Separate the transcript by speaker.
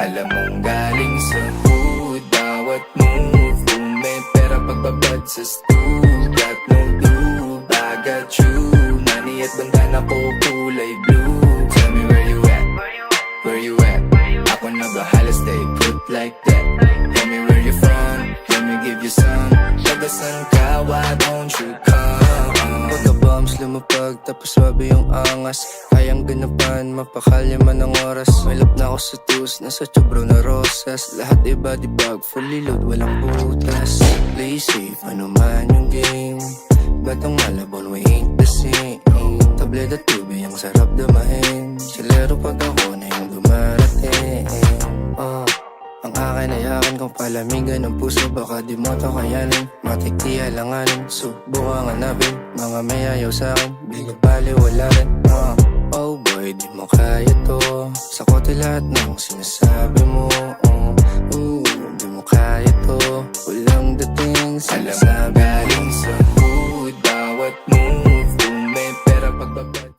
Speaker 1: Alam mong galing sa hood, bawat move may pera pagbabad sa stool. Got no clue, I got you. Money at bandana ko kulay blue. Tell me where you at, where you at? Ako na bahala, stay put like that. Tell me where you from, let me give you some. Tagasan ka, why don't you come?
Speaker 2: Pagka-bombs lumapag, tapos swabe yung angas. Kayang ganapan, mapakalya man ang oras. May lap na ako sa tus, nasa tubro na rosas. Lahat iba di bag, fully load, walang butas. Play safe, ano man yung game. Batang malabon, we ain't the same. Tablet at tubig, ang sarap damahin. Silero pag ako na yung dumarating. Ang akin ay akin kung palamigan ng puso. Baka di mo to kayanin, matik di alanganin. Subukan hanapin, mga may ayaw sa'kin. Di ka baliwala rin. Oh boy, di mo kaya to. Sa kote lahat ng sinasabi mo.